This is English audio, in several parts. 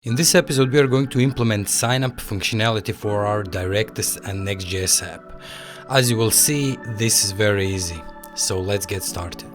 In this episode, we are going to implement signup functionality for our Directus and Next.js app. As you will see, this is very easy. So let's get started.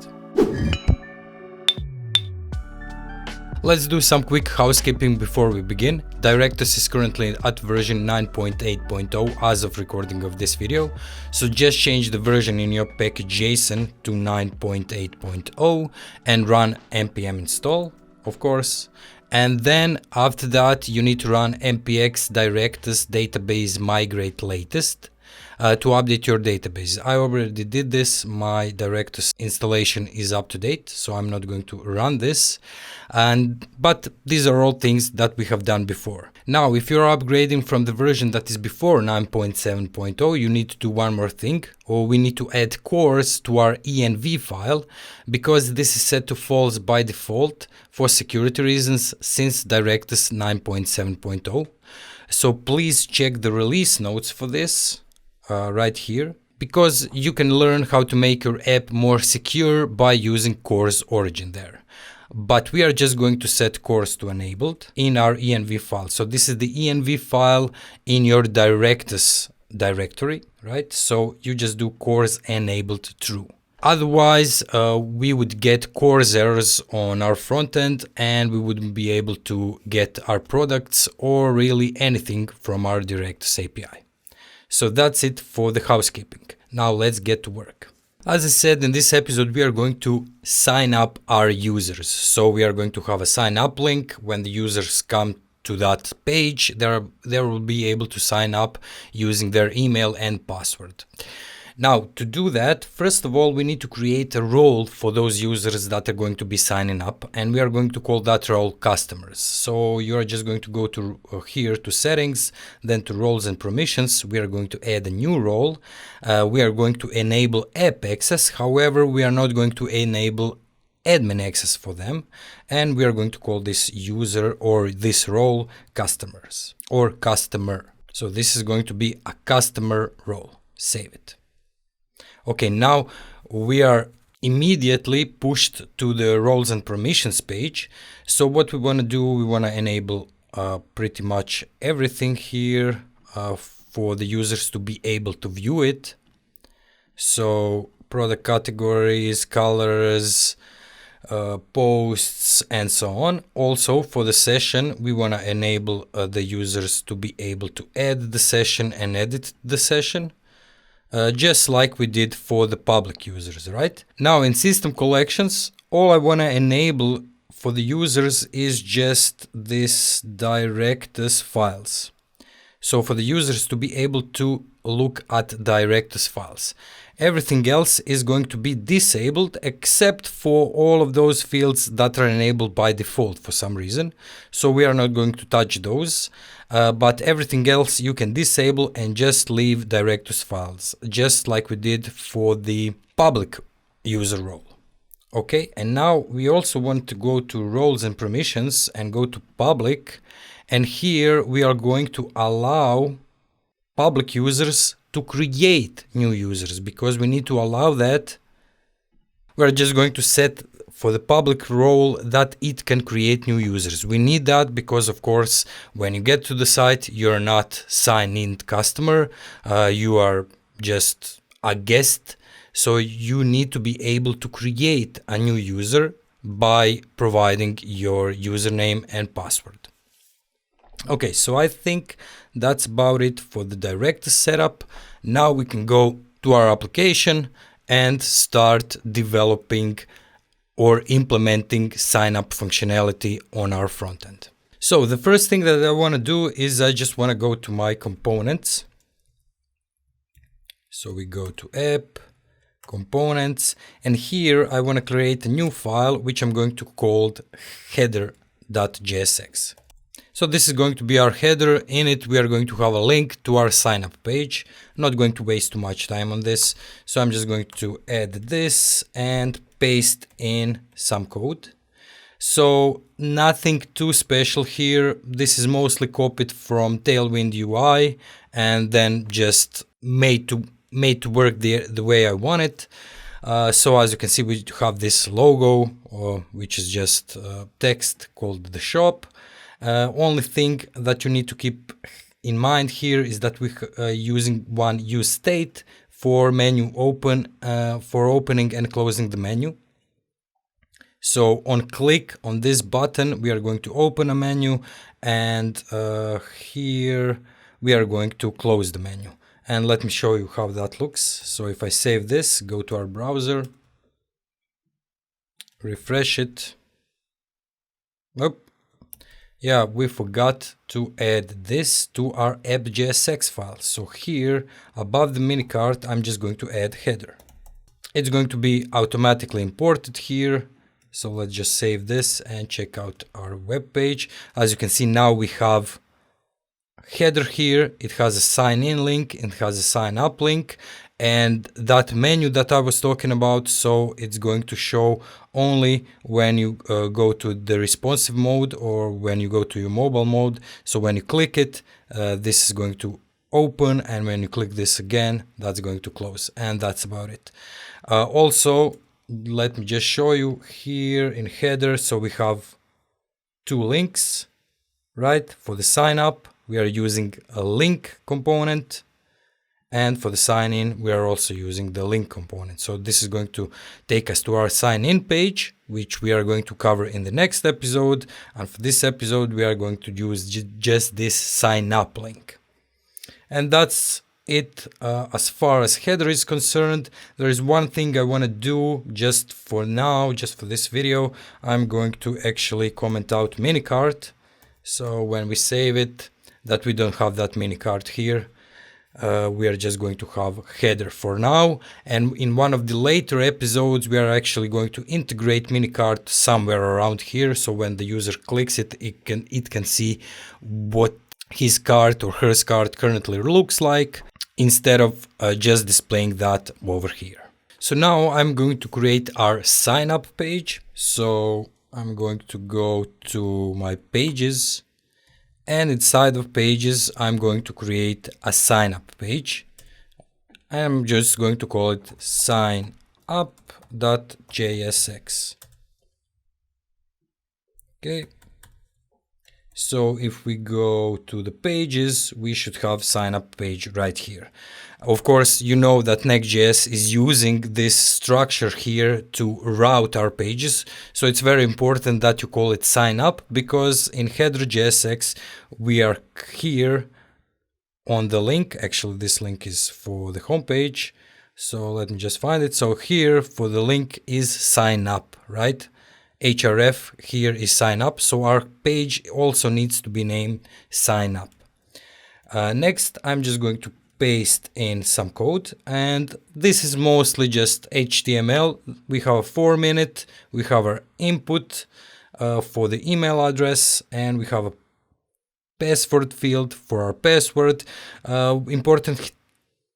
Let's do some quick housekeeping before we begin. Directus is currently at version 9.8.0 as of recording of this video. So just change the version in your package.json to 9.8.0 and run npm install, of course. And then after that, you need to run npx directus database migrate latest to update your database. I already did this. My Directus installation is up to date, so I'm not going to run this. But these are all things that we have done before. Now, if you're upgrading from the version that is before 9.7.0, you need to do one more thing, or we need to add cores to our env file, because this is set to false by default for security reasons since Directus 9.7.0. So please check the release notes for this right here, because you can learn how to make your app more secure by using cores origin there. But we are just going to set cores to enabled in our env file. So this is the env file in your Directus directory, right? So you just do cores enabled true. Otherwise, we would get cores errors on our front end and we wouldn't be able to get our products or really anything from our Directus API. So that's it for the housekeeping. Now let's get to work. As I said, in this episode, we are going to sign up our users. So we are going to have a sign up link. When the users come to that page, they will be able to sign up using their email and password. Now, to do that, first of all, we need to create a role for those users that are going to be signing up, and we are going to call that role customers. So you are just going to go to here to settings, then to roles and permissions. We are going to add a new role. We are going to enable app access. However, we are not going to enable admin access for them, and we are going to call this user or this role customers or customer. So this is going to be a customer role. Save it. Okay, now we are immediately pushed to the roles and permissions page. So what we want to do, we want to enable pretty much everything here for the users to be able to view it. So product categories, colors, posts, and so on. Also for the session, we want to enable the users to be able to add the session and edit the session. Just like we did for the public users, right? Now in system collections, all I want to enable for the users is just this Directus files. So for the users to be able to look at Directus files. Everything else is going to be disabled except for all of those fields that are enabled by default for some reason. So we are not going to touch those, but everything else you can disable and just leave Directus files, just like we did for the public user role. Okay, and now we also want to go to roles and permissions and go to public. And here we are going to allow public users to create new users, because we need to allow that. We're just going to set for the public role that it can create new users. We need that because, of course, when you get to the site, you're not signed in customer, you are just a guest. So you need to be able to create a new user by providing your username and password. Okay, so I think that's about it for the Directus setup. Now we can go to our application and start developing or implementing sign-up functionality on our front end. So the first thing that I want to do is I just want to go to my components. So we go to app, components, and here I want to create a new file which I'm going to call header.jsx. So this is going to be our header. In it, we are going to have a link to our sign up page. I'm not going to waste too much time on this. So I'm just going to add this and paste in some code. So nothing too special here. This is mostly copied from Tailwind UI and then just made to work the way I want it. So as you can see, we have this logo, which is just text called the shop. Only thing that you need to keep in mind here is that we're using one use state for menu open, for opening and closing the menu. So on click on this button, we are going to open a menu, and here we are going to close the menu. And let me show you how that looks. So if I save this, go to our browser, refresh it. Oh, yeah, we forgot to add this to our app.jsx file. So here above the mini cart, I'm just going to add header. It's going to be automatically imported here. So let's just save this and check out our web page. As you can see, now we have header here. It has a sign in link, it has a sign up link, and that menu that I was talking about. So it's going to show only when you go to the responsive mode or when you go to your mobile mode. So when you click it, this is going to open, and when you click this again, that's going to close, and that's about it. Also, let me just show you here in header. So we have two links, right? For the sign up, we are using a link component, and for the sign in, we are also using the link component. So this is going to take us to our sign in page, which we are going to cover in the next episode. And for this episode, we are going to use just this sign up link. And that's it as far as header is concerned. There is one thing I want to do just for now, just for this video. I'm going to actually comment out minicart. So when we save it, that we don't have that minicart here. We are just going to have header for now. And in one of the later episodes, we are actually going to integrate minicart somewhere around here. So when the user clicks it, it can see what his cart or her cart currently looks like, instead of just displaying that over here. So now I'm going to create our sign up page. So I'm going to go to my pages, and inside of pages, I'm going to create a sign up page. I'm just going to call it signup.jsx. Okay. So if we go to the pages, we should have sign up page right here. Of course, you know that Nextjs is using this structure here to route our pages. So it's very important that you call it sign up, because in header.jsx, we are here on the link. Actually, this link is for the home page. So let me just find it. So here for the link is sign up, right? href here is sign up, so our page also needs to be named sign up. Next, I'm just going to paste in some code, and this is mostly just HTML. We have a 4-minute, we have our input for the email address, and we have a password field for our password. Important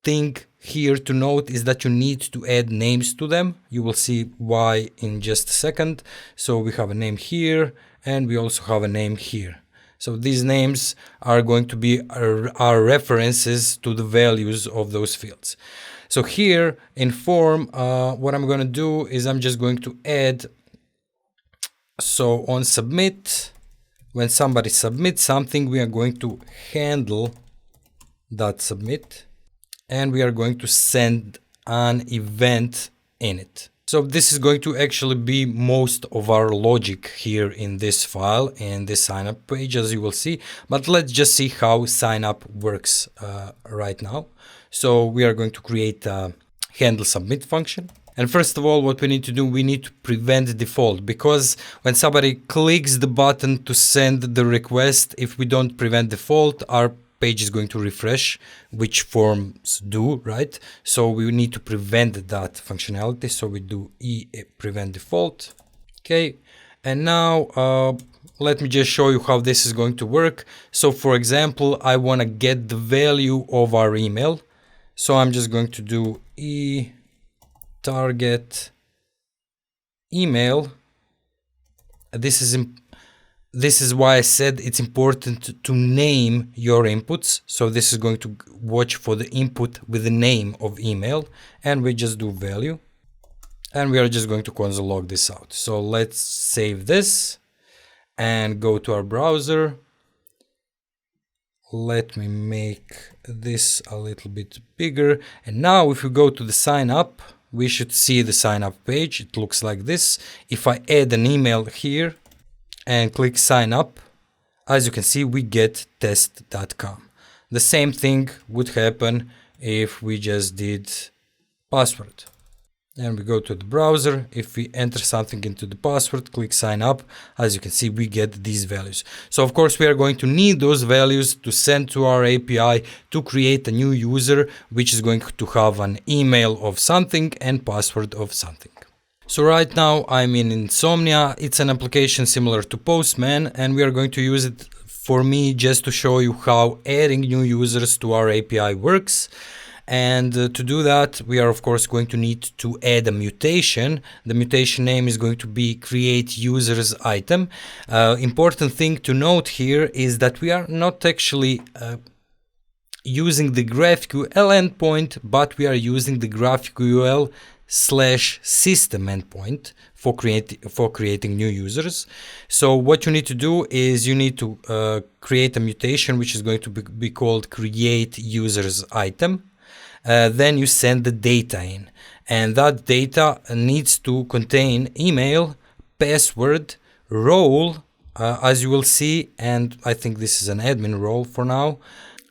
thing here to note is that you need to add names to them. You will see why in just a second. So we have a name here, and we also have a name here. So these names are going to be our references to the values of those fields. So here in form, what I'm going to do is I'm just going to add, so on submit, when somebody submits something, we are going to handle that submit, and we are going to send an event in it. So this is going to actually be most of our logic here in this file, in this signup page, as you will see. But let's just see how signup works right now. So we are going to create a handle submit function. And first of all, what we need to do, we need to prevent default, because when somebody clicks the button to send the request, if we don't prevent default, our page is going to refresh, which forms do, right? So we need to prevent that functionality. So we do prevent default. Okay. And now let me just show you how this is going to work. So for example, I want to get the value of our email. So I'm just going to do target email. This is why I said it's important to name your inputs. So this is going to watch for the input with the name of email, and we just do value, and we are just going to console log this out. So let's save this, and go to our browser. Let me make this a little bit bigger. And now if we go to the sign up, we should see the sign up page. It looks like this. If I add an email here and click sign up, as you can see, we get test.com. The same thing would happen if we just did password. And we go to the browser. If we enter something into the password, click sign up, as you can see, we get these values. So of course, we are going to need those values to send to our API to create a new user, which is going to have an email of something and password of something. So right now I'm in Insomnia. It's an application similar to Postman, and we are going to use it for me just to show you how adding new users to our API works. And to do that, we are of course going to need to add a mutation. The mutation name is going to be create users item. Important thing to note here is that we are not actually using the GraphQL endpoint, but we are using the GraphQL /system endpoint for creating new users. So what you need to do is you need to create a mutation which is going to be called create users item. Then you send the data in, and that data needs to contain email, password, role, as you will see, and I think this is an admin role for now,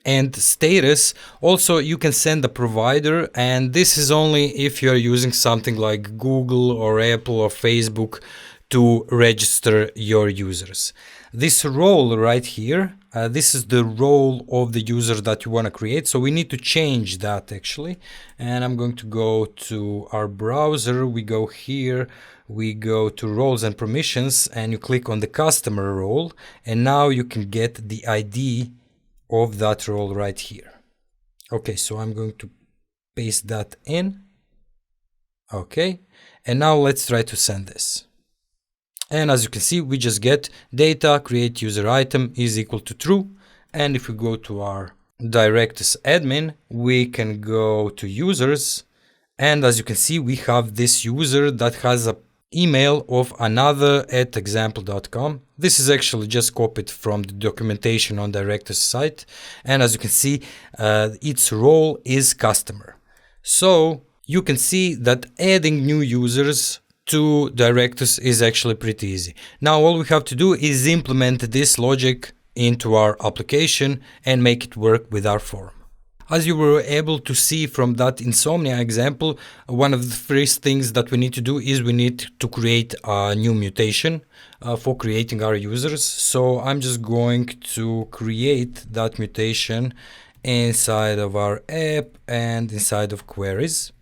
and status. Also, you can send a provider, and this is only if you are using something like Google or Apple or Facebook to register your users. This role right here, this is the role of the user that you want to create. So we need to change that actually. And I'm going to go to our browser. We go here, we go to roles and permissions, and you click on the customer role. And now you can get the ID of that role right here. Okay, so I'm going to paste that in. Okay, and now let's try to send this. And as you can see, we just get data create user item is equal to true. And if we go to our Directus admin, we can go to users. And as you can see, we have this user that has an email of another@example.com. This is actually just copied from the documentation on Directus site. And as you can see, its role is customer. So you can see that adding new users to Directus is actually pretty easy. Now all we have to do is implement this logic into our application and make it work with our form. As you were able to see from that Insomnia example, one of the first things that we need to do is we need to create a new mutation for creating our users. So I'm just going to create that mutation inside of our app and inside of queries.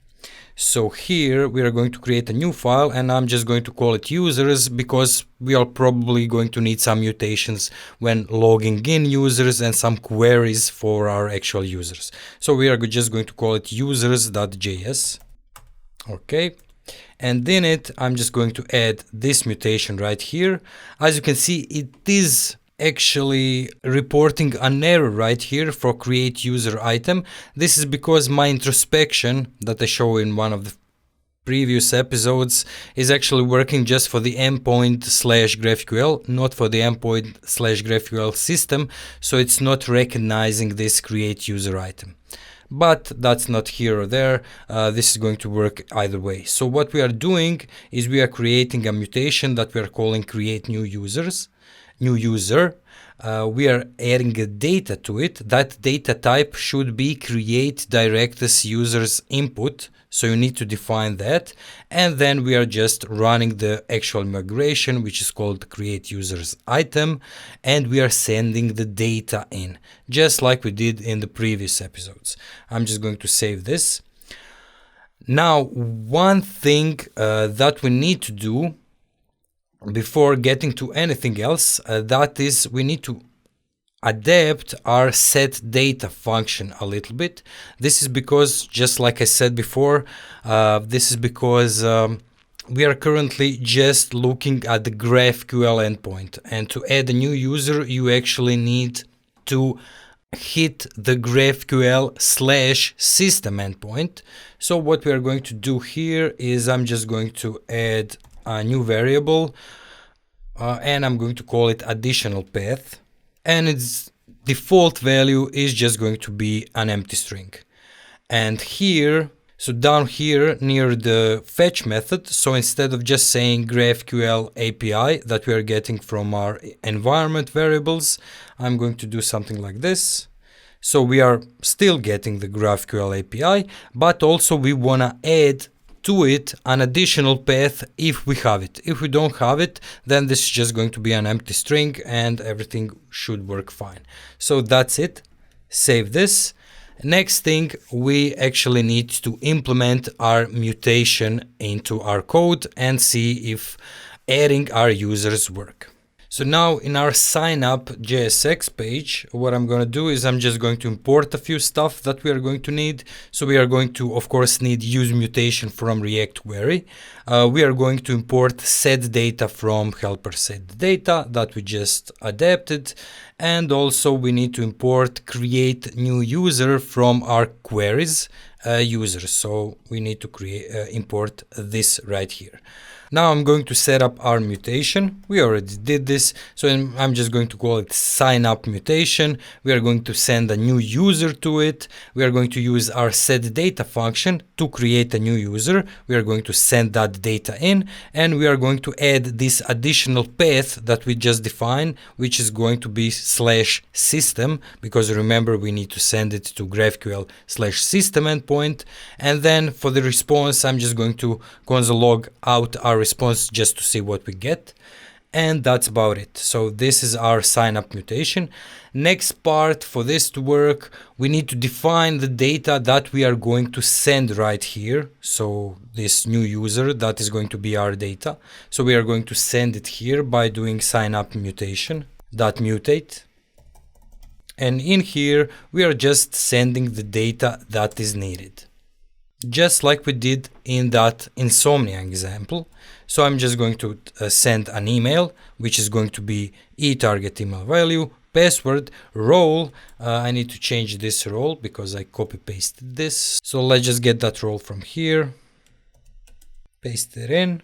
So here we are going to create a new file, and I'm just going to call it users because we are probably going to need some mutations when logging in users and some queries for our actual users. So we are just going to call it users.js. Okay. And in it, I'm just going to add this mutation right here. As you can see, it is actually reporting an error right here for create user item. This is because my introspection that I show in one of the previous episodes is actually working just for the endpoint /GraphQL, not for the endpoint /GraphQL system. So it's not recognizing this create user item. But that's not here or there. This is going to work either way. So what we are doing is we are creating a mutation that we are calling create new users. New user, we are adding a data to it. That data type should be create Directus users input. So you need to define that. And then we are just running the actual migration, which is called create users item. And we are sending the data in, just like we did in the previous episodes. I'm just going to save this. Now, one thing that we need to do before getting to anything else, that is we need to adapt our set data function a little bit. This is because, just like I said before, this is because we are currently just looking at the GraphQL endpoint, and to add a new user you actually need to hit the GraphQL /system endpoint. So what we are going to do here is I'm just going to add a new variable and I'm going to call it additional path, and its default value is just going to be an empty string. And here, so down here near the fetch method, so instead of just saying GraphQL API that we are getting from our environment variables, I'm going to do something like this. So we are still getting the GraphQL API, but also we want to add to it an additional path if we have it. If we don't have it, then this is just going to be an empty string and everything should work fine. So that's it. Save this. Next thing, we actually need to implement our mutation into our code and see if adding our users work. So now in our signup.jsx page, what I'm going to do is I'm just going to import a few stuff that we are going to need. So we are going to, of course, need use mutation from React query. We are going to import set data from helper set data that we just adapted. And also we need to import create new user from our queries users. So we need to import this right here. Now I'm going to set up our mutation. We already did this, so I'm just going to call it sign up mutation. We are going to send a new user to it. We are going to use our set data function to create a new user. We are going to send that data in, and we are going to add this additional path that we just defined, which is going to be /system, because remember we need to send it to GraphQL/system endpoint. And then for the response, I'm just going to console log out our response just to see what we get, and that's about it. So this is our sign up mutation. Next part, for this to work, we need to define the data that we are going to send right here. So this new user, that is going to be our data. So we are going to send it here by doing sign up mutation dot mutate, and in here we are just sending the data that is needed, just like we did in that Insomnia example. So I'm just going to send an email, which is going to be target email value, password, role. I need to change this role because I copy pasted this. So let's just get that role from here, paste it in.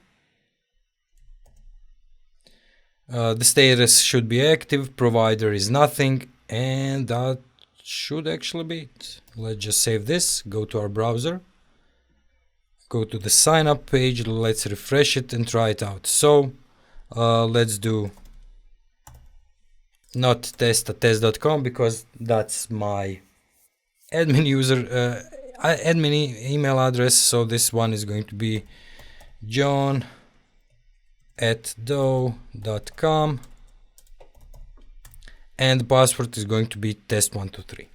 The status should be active, provider is nothing, and that should actually be it. Let's just save this, go to our browser. Go to the sign up page, let's refresh it and try it out. So let's do not test@test.com because that's my admin user, admin email address. So this one is going to be john@do.com, and the password is going to be test123.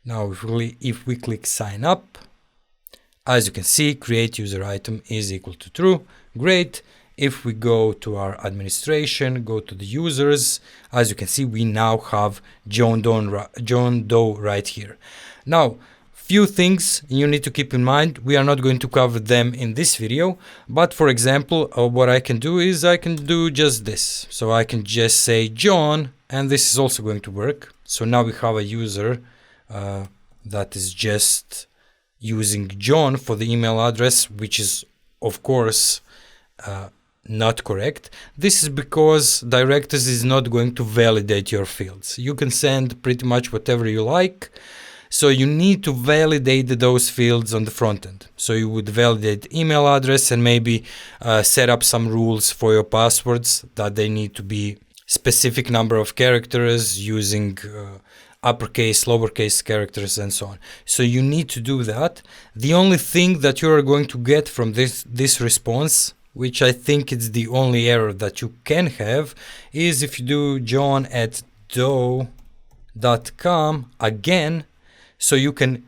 Now if we click sign up, as you can see, create user item is equal to true. Great. If we go to our administration, go to the users, as you can see, we now have John Doe right here. Now, few things you need to keep in mind. We are not going to cover them in this video, but for example, what I can do is I can do just this. So I can just say John, and this is also going to work. So now we have a user that is just using John for the email address, which is of course not correct. This is because Directus is not going to validate your fields. You can send pretty much whatever you like, so you need to validate those fields on the front end. So you would validate email address and maybe set up some rules for your passwords that they need to be specific number of characters using uppercase, lowercase characters, and so on. So you need to do that. The only thing that you are going to get from this response, which I think is the only error that you can have, is if you do john@do.com again, so you can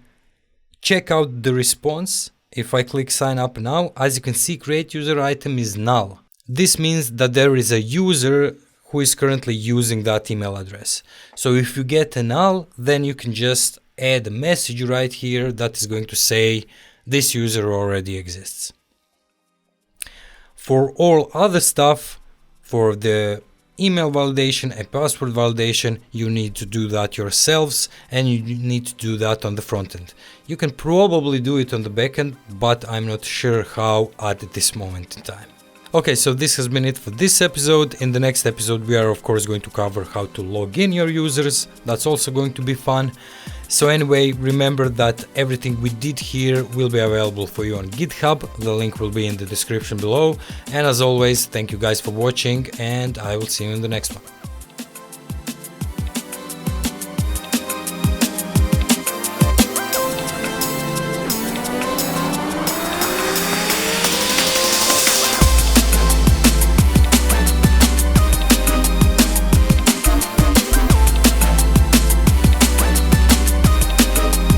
check out the response. If I click sign up now, as you can see, create user item is null. This means that there is a user who is currently using that email address. So if you get a null, then you can just add a message right here that is going to say this user already exists. For all other stuff, for the email validation and password validation, you need to do that yourselves, and you need to do that on the front end. You can probably do it on the back end, but I'm not sure how at this moment in time. Okay, so this has been it for this episode. In the next episode, we are of course going to cover how to log in your users. That's also going to be fun. So anyway, remember that everything we did here will be available for you on GitHub. The link will be in the description below. And as always, thank you guys for watching, and I will see you in the next one.